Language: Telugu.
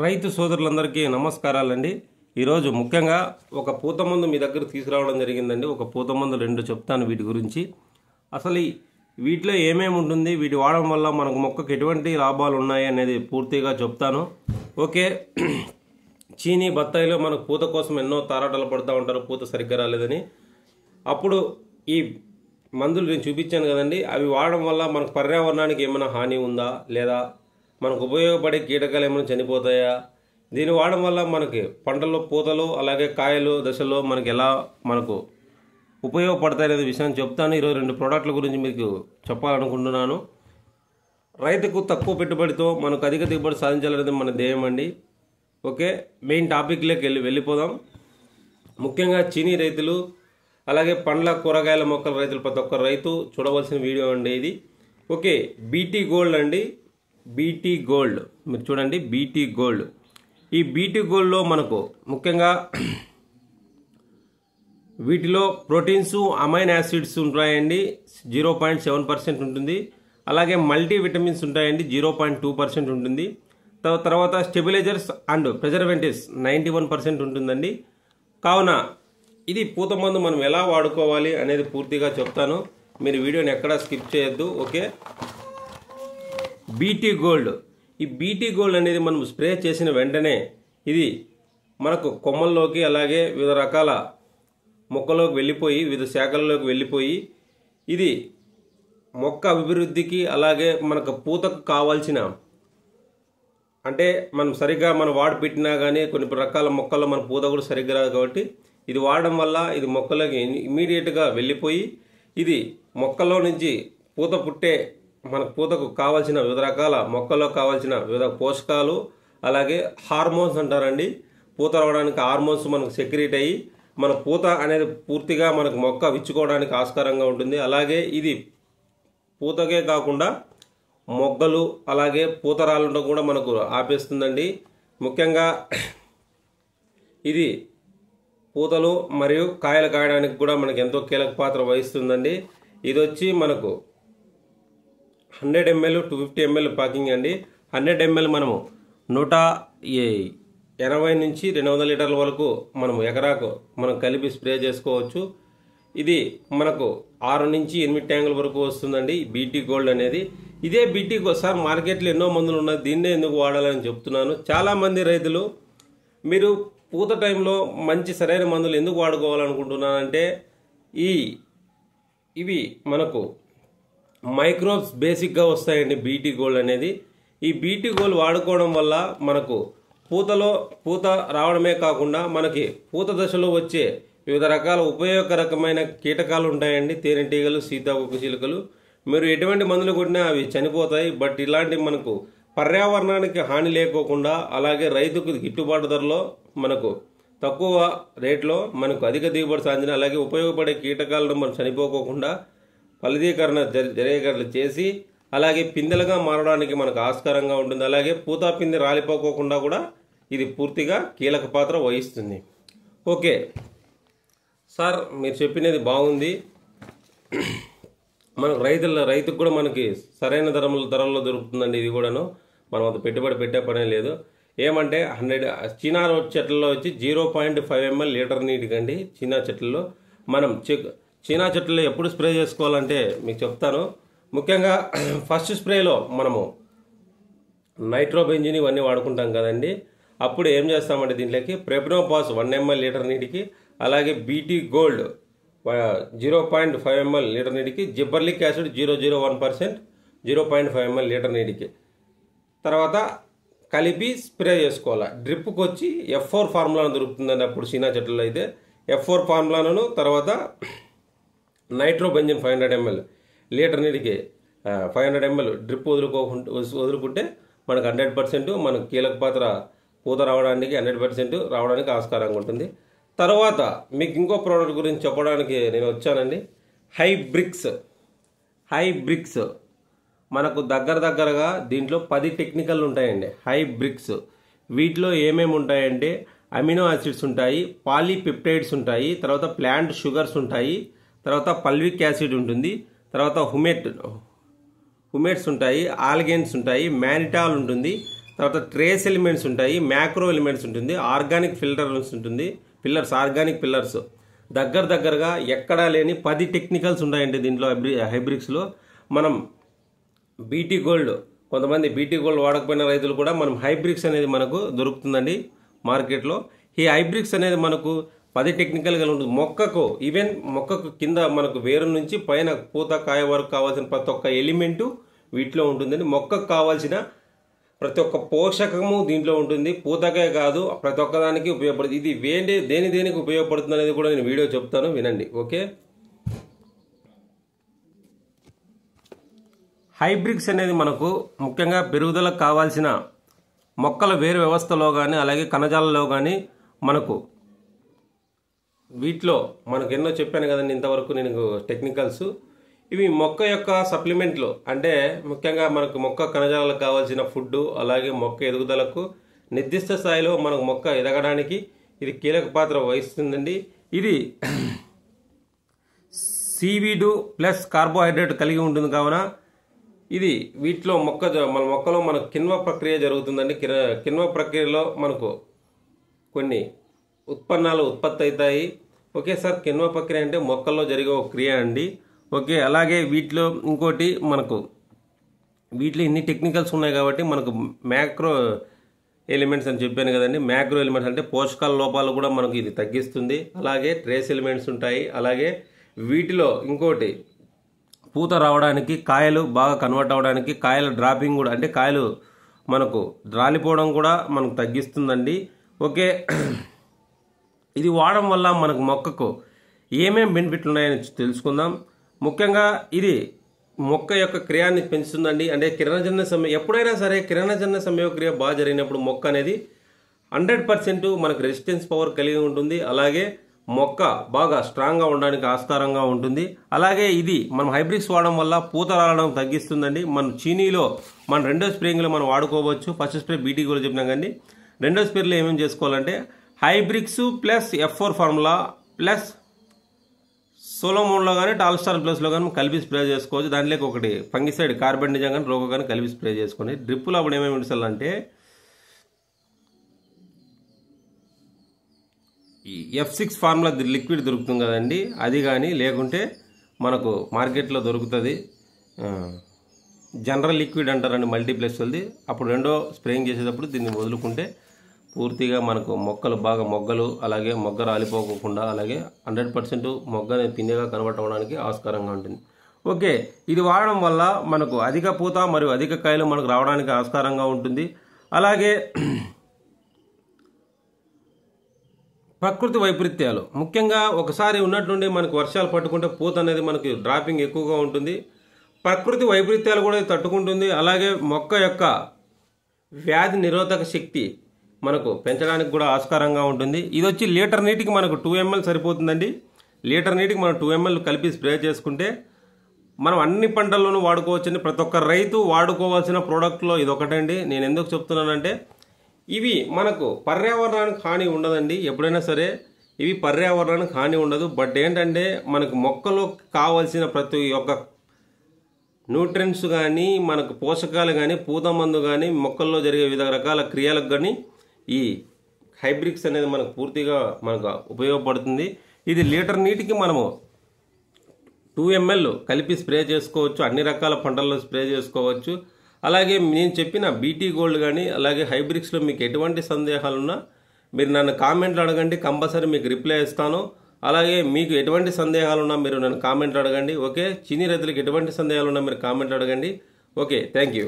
రైతు సోదరులందరికీ నమస్కారాలండి। ఈరోజు ముఖ్యంగా ఒక పూత మందు మీ దగ్గర తీసుకురావడం జరిగిందండి। ఒక పూత మందు రెండు చెప్తాను వీటి గురించి। అసలు వీటిలో ఏమేమి ఉంటుంది, వీటి వాడడం వల్ల మనకు మొక్కకు ఎటువంటి లాభాలు ఉన్నాయి అనేది పూర్తిగా చెప్తాను। ఓకే, చీనీ బత్తాయిలో మనకు పూత కోసం ఎన్నో తారాటలు పడుతూ ఉంటారు, పూత సరిగ్గా రాలేదని। అప్పుడు ఈ మందులు నేను చూపించాను కదండి, అవి వాడడం వల్ల మనకు పర్యావరణానికి ఏమైనా హాని ఉందా, లేదా మనకు ఉపయోగపడే కీటకాలు ఏమైనా చనిపోతాయా, దీన్ని వాడడం వల్ల మనకి పంటల్లో పూతలు అలాగే కాయలు దశలో మనకి ఎలా మనకు ఉపయోగపడతాయి అనే విషయాన్ని చెప్తాను। ఈరోజు రెండు ప్రోడక్ట్ల గురించి మీకు చెప్పాలనుకుంటున్నాను। రైతుకు తక్కువ పెట్టుబడితో మనకు అధిక దిగుబడి సాధించాలనేది మన ధ్యేయం అండి। ఓకే, మెయిన్ టాపిక్లోకి వెళ్ళిపోదాం। ముఖ్యంగా చీనీ రైతులు అలాగే పండ్ల కూరగాయల మొక్కల రైతులు ప్రతి ఒక్క రైతు చూడవలసిన వీడియో అండి ఇది। ఓకే, బీటీ గోల్డ్ అండి, బీటీ గోల్డ్ మీరు చూడండి, బీటీ గోల్డ్। ఈ బీటీ గోల్డ్లో మనకు ముఖ్యంగా వీటిలో ప్రోటీన్స్ అమైన్ యాసిడ్స్ ఉంటాయండి, 0.7% ఉంటుంది। అలాగే మల్టీ విటమిన్స్ ఉంటాయండి, 0.2% ఉంటుంది। తర్వాత స్టెబిలైజర్స్ అండ్ ప్రిజర్వేటివ్స్ 91% ఉంటుందండి। కావున ఇది పూత మందు మనం ఎలా వాడుకోవాలి అనేది పూర్తిగా చెప్తాను, మీరు వీడియోని ఎక్కడా స్కిప్ చేయొద్దు। ఓకే, బీటీ గోల్డ్, ఈ బీటీ గోల్డ్ అనేది మనం స్ప్రే చేసిన వెంటనే ఇది మనకు కొమ్మల్లోకి అలాగే వివిధ రకాల మొక్కలోకి వెళ్ళిపోయి వివిధ శాఖల్లోకి వెళ్ళిపోయి ఇది మొక్క అభివృద్ధికి అలాగే మనకు పూతకు కావాల్సిన, అంటే మనం సరిగ్గా మనం వాడి పెట్టినా కానీ కొన్ని రకాల మొక్కల్లో మన పూత కూడా సరిగ్గా రాదు, కాబట్టి ఇది వాడడం వల్ల ఇది మొక్కలోకి ఇమీడియట్గా వెళ్ళిపోయి ఇది మొక్కలో నుంచి పూత పుట్టే మనకు పూతకు కావాల్సిన వివిధ రకాల మొక్కల్లో కావాల్సిన వివిధ పోషకాలు అలాగే హార్మోన్స్ అంటారండి, పూత రావడానికి హార్మోన్స్ మనకు సెక్రీట్ అయ్యి మన పూత అనేది పూర్తిగా మనకు మొక్క విచ్చుకోవడానికి ఆస్కారంగా ఉంటుంది। అలాగే ఇది పూతకే కాకుండా మొగ్గలు అలాగే పూత రాలడం కూడా మనకు ఆపేస్తుందండి। ముఖ్యంగా ఇది పూతలు మరియు కాయలు కాయడానికి కూడా మనకు ఎంతో కీలక పాత్ర వహిస్తుందండి। ఇది వచ్చి మనకు 100 ml 250 ml ప్యాకింగ్ అండి। 100 ml మనము 180 నుంచి 200 లీటర్ల వరకు మనము ఎకరాకు మనం కలిపి స్ప్రే చేసుకోవచ్చు। ఇది మనకు 6 నుంచి 8 ట్యాంకుల వరకు వస్తుందండి బీటీ గోల్డ్ అనేది। ఇదే బీటీ గోల్డ్ సార్ మార్కెట్లో ఎన్నో మందులు ఉన్నాయి, దీన్నే ఎందుకు వాడాలని చెప్తున్నాను। చాలామంది రైతులు మీరు పూత టైంలో మంచి సరైన మందులు ఎందుకు వాడుకోవాలనుకుంటున్నానంటే ఇవి మనకు మైక్రోబ్స్ బేసిక్గా వస్తాయండి బీటీ గోల్డ్ అనేది। ఈ బీటీ గోల్డ్ వాడుకోవడం వల్ల మనకు పూత రావడమే కాకుండా మనకి పూత దశలో వచ్చే వివిధ రకాల ఉపయోగకరమైన కీటకాలు ఉంటాయండి, తేనెటీగలు సీతాకోక చిలుకలు। మీరు ఎటువంటి మందులు కొట్టినా అవి చనిపోతాయి, బట్ ఇలాంటి మనకు పర్యావరణానికి హాని లేకోకుండా అలాగే రైతుకు గిట్టుబాటు ధరలో మనకు తక్కువ రేట్లో మనకు అధిక దిగుబడి సాధించిన అలాగే ఉపయోగపడే కీటకాలను మనం చనిపోకోకుండా ఫలదీకరణ జరిగేటట్లు చేసి అలాగే పిందెలుగా మారడానికి మనకు ఆస్కారంగా ఉంటుంది। అలాగే పూత పిందె రాలిపోకోకుండా కూడా ఇది పూర్తిగా కీలక పాత్ర వహిస్తుంది। ఓకే సార్, మీరు చెప్పినది బాగుంది, మనకు రైతుకు కూడా మనకి సరైన ధరల్లో దొరుకుతుందండి। ఇది కూడాను మనం అంత పెట్టుబడి పెట్టే పనే లేదు। ఏమంటే 100 చీనా చెట్లలో వచ్చి 0.5 ml లీటర్ నీటికండి। చీనా చెట్లలో మనం చీనా చెట్లలో ఎప్పుడు స్ప్రే చేసుకోవాలంటే మీకు చెప్తాను। ముఖ్యంగా ఫస్ట్ స్ప్రేలో మనము నైట్రోబెంజిన్ ఇవన్నీ వాడుకుంటాం కదండి, అప్పుడు ఏం చేస్తామంటే దీంట్లోకి ప్రెప్నోపాస్ 1 ml లీటర్ నీటికి అలాగే బీటీ గోల్డ్ 0.5 ml లీటర్ నీటికి జిబ్బర్లిక్ యాసిడ్ 0.01% 0.5 ml లీటర్ నీటికి తర్వాత కలిపి స్ప్రే చేసుకోవాలి। డ్రిప్కి వచ్చి F4 ఫార్ములాను దొరుకుతుందండి అప్పుడు చీనా చెట్లలో అయితే F4 ఫార్ములాను తర్వాత నైట్రోబెంజిన్ 500 ml లీటర్ నీటికి 500 ml డ్రిప్ వదులుకుంటే మనకు 100% మనకు కీలక పాత్ర పూత రావడానికి 100% రావడానికి ఆస్కారంగా ఉంటుంది। తర్వాత మీకు ఇంకో ప్రోడక్ట్ గురించి చెప్పడానికి నేను వచ్చానండి, హైబ్రిక్స్ మనకు దగ్గరగా దీంట్లో 10 టెక్నికల్ ఉంటాయండి హైబ్రిక్స్। వీటిలో ఏమేమి ఉంటాయంటే అమినో యాసిడ్స్ ఉంటాయి, పాలీపెప్టైడ్స్ ఉంటాయి, తర్వాత ప్లాంట్ షుగర్స్ ఉంటాయి, తర్వాత పల్విక్ యాసిడ్ ఉంటుంది, తర్వాత హుమేట్స్ ఉంటాయి, ఆల్గేన్స్ ఉంటాయి, మ్యానిటాల్ ఉంటుంది, తర్వాత ట్రేస్ ఎలిమెంట్స్ ఉంటాయి, మ్యాక్రో ఎలిమెంట్స్ ఉంటుంది, ఆర్గానిక్ ఫిల్టర్స్ ఉంటుంది, ఆర్గానిక్ పిల్లర్స్ దగ్గరగా ఎక్కడా లేని 10 టెక్నికల్స్ ఉన్నాయండి దీంట్లో హైబ్రిక్స్లో. మనం బీటీ గోల్డ్, కొంతమంది బీటీ గోల్డ్ వాడకపోయిన రైతులు కూడా మనం హైబ్రిక్స్ అనేది మనకు దొరుకుతుందండి మార్కెట్లో. ఈ హైబ్రిక్స్ అనేది మనకు 10 టెక్నికల్గా ఉంటుంది. మొక్కకు కింద మనకు వేరు నుంచి పైన పూత కాయ వరకు కావాల్సిన ప్రతి ఒక్క ఎలిమెంటు వీటిలో ఉంటుందండి. మొక్కకు కావాల్సిన ప్రతి ఒక్క పోషకము దీంట్లో ఉంటుంది. పూతకే కాదు, ప్రతి ఒక్కదానికి ఉపయోగపడుతుంది. ఇది దేనికి ఉపయోగపడుతుంది అనేది కూడా నేను వీడియో చెప్తాను, వినండి. ఓకే, హైబ్రిక్స్ అనేది మనకు ముఖ్యంగా పెరుగుదలకు కావాల్సిన మొక్కల వేరు వ్యవస్థలో కానీ అలాగే కణజాలలో కానీ వీటిలో మనకు ఎన్నో చెప్పాను కదండి ఇంతవరకు నేను టెక్నికల్స్. ఇవి మొక్క యొక్క సప్లిమెంట్లు, అంటే ముఖ్యంగా మనకు మొక్క కణజాలకు కావాల్సిన ఫుడ్, అలాగే మొక్క ఎదుగుదలకు నిర్దిష్ట స్థాయిలో మనకు మొక్క ఎదగడానికి ఇది కీలక పాత్ర వహిస్తుందండి. ఇది సీవీడు ప్లస్ కార్బోహైడ్రేట్ కలిగి ఉంటుంది కావున ఇది వీటిలో మన మొక్కలో మనకు కిణ్వ ప్రక్రియ జరుగుతుందండి. కిణ్వ ప్రక్రియలో మనకు కొన్ని ఉత్పన్నాలు ఉత్పత్తి అవుతాయి. ఓకే సార్, కిణ్వ ప్రక్రియ అంటే మొక్కల్లో జరిగే ఒక క్రియ అండి. ఓకే, అలాగే వీటిలో ఇంకోటి వీటిలో ఇన్ని టెక్నికల్స్ ఉన్నాయి కాబట్టి మనకు మ్యాక్రో ఎలిమెంట్స్ అని చెప్పాను కదండి. మ్యాక్రో ఎలిమెంట్స్ అంటే పోషకాల లోపాలు కూడా మనకు ఇది తగ్గిస్తుంది. అలాగే ట్రేస్ ఎలిమెంట్స్ ఉంటాయి. అలాగే వీటిలో ఇంకోటి పూత రావడానికి, కాయలు బాగా కన్వర్ట్ అవ్వడానికి, కాయల డ్రాపింగ్ కూడా అంటే కాయలు మనకు రాలిపోవడం కూడా మనకు తగ్గిస్తుందండి. ఓకే, ఇది వాడడం వల్ల మనకు మొక్కకు ఏమేం బెనిఫిట్లు ఉన్నాయని తెలుసుకుందాం. ముఖ్యంగా ఇది మొక్క యొక్క క్రియాన్ని పెంచుతుందండి. అంటే కిరణజన్య ఎప్పుడైనా సరే కిరణజన్య సంయోగక్రియ బాగా జరిగినప్పుడు మొక్క అనేది 100% మనకు రెసిస్టెన్స్ పవర్ కలిగి ఉంటుంది. అలాగే మొక్క బాగా స్ట్రాంగ్గా ఉండడానికి ఆస్కారంగా ఉంటుంది. అలాగే ఇది మనం హైబ్రిక్స్ వాడడం వల్ల పూత రాలడం తగ్గిస్తుందండి. మన చీనీలో మన రెండో స్ప్రేయింగ్లో మనం వాడుకోవచ్చు. ఫస్ట్ స్ప్రే బీటీ కూడా చెప్పినాం కానీ రెండో స్ప్రేలో ఏమేమి చేసుకోవాలంటే హైబ్రిక్స్ ప్లస్ F4 ఫార్ములా ప్లస్ సోలోమోన్లో కానీ టాల్స్టార్ ప్లస్లో కానీ కలిపి స్ప్రే చేసుకోవచ్చు. దాంట్లోకి ఒకటి ఫంగిసైడ్ కార్బెండిజం కానీ రోగో కానీ కలిపి స్ప్రే చేసుకోండి. డ్రిప్పులో అప్పుడు ఏమేమి ఉంచాలంటే ఈ F6 ఫార్ములా లిక్విడ్ దొరుకుతుంది కదండి, అది కానీ లేకుంటే మనకు మార్కెట్లో దొరుకుతుంది జనరల్ లిక్విడ్ అంటారండి మల్టీప్లెక్స్ వాళ్ళది. అప్పుడు రెండో స్ప్రేయింగ్ చేసేటప్పుడు దీన్ని వదులుకుంటే పూర్తిగా మనకు మొగ్గలు అలాగే మొగ్గ రాలిపోకుండా అలాగే 100% మొగ్గ పిందెగా కన్వర్ట్ అవ్వడానికి ఆస్కారంగా ఉంటుంది. ఓకే, ఇది వాడడం వల్ల మనకు అధిక పూత మరియు అధిక కాయలు మనకు రావడానికి ఆస్కారంగా ఉంటుంది. అలాగే ప్రకృతి వైపరీత్యాలు, ముఖ్యంగా ఒకసారి ఉన్నట్టుండి మనకు వర్షాలు పట్టుకుంటే పూత అనేది మనకి డ్రాపింగ్ ఎక్కువగా ఉంటుంది. ప్రకృతి వైపరీత్యాలు కూడా తట్టుకుంటుంది. అలాగే మొక్క యొక్క వ్యాధి నిరోధక శక్తి మనకు పెంచడానికి కూడా ఆస్కారంగా ఉంటుంది. ఇది వచ్చి లీటర్ నీటికి మనకు 2 ml సరిపోతుందండి. లీటర్ నీటికి మనం 2 ml కలిపి స్ప్రే చేసుకుంటే మనం అన్ని పంటల్లోనూ వాడుకోవచ్చండి. ప్రతి ఒక్క రైతు వాడుకోవాల్సిన ప్రోడక్ట్లో ఇది ఒకటండి. నేను ఎందుకు చెప్తున్నానంటే ఇవి మనకు పర్యావరణానికి హాని ఉండదండి. ఎప్పుడైనా సరే ఇవి పర్యావరణానికి హాని ఉండదు. బట్ ఏంటంటే మనకు మొక్కలో కావాల్సిన ప్రతి ఒక్క న్యూట్రియంట్స్ కానీ మనకు పోషకాలు కానీ పూత మందు కానీ మొక్కల్లో జరిగే వివిధ రకాల క్రియలకు కానీ ఈ హైబ్రిక్స్ అనేది మనకు పూర్తిగా మనకు ఉపయోగపడుతుంది. ఇది లీటర్ నీటికి మనము 2 ml కలిపి స్ప్రే చేసుకోవచ్చు. అన్ని రకాల పంటల్లో స్ప్రే చేసుకోవచ్చు. అలాగే నేను చెప్పిన బీటీ గోల్డ్ కానీ అలాగే హైబ్రిక్స్లో మీకు ఎటువంటి సందేహాలున్నా మీరు నన్ను కామెంట్లు అడగండి, కంపల్సరీ మీకు రిప్లై ఇస్తాను. అలాగే మీకు ఎటువంటి సందేహాలున్నా మీరు నన్ను కామెంట్లు అడగండి. ఓకే, చీనీ రైతులకు ఎటువంటి సందేహాలున్నా మీరు కామెంట్లు అడగండి. Okay, thank you.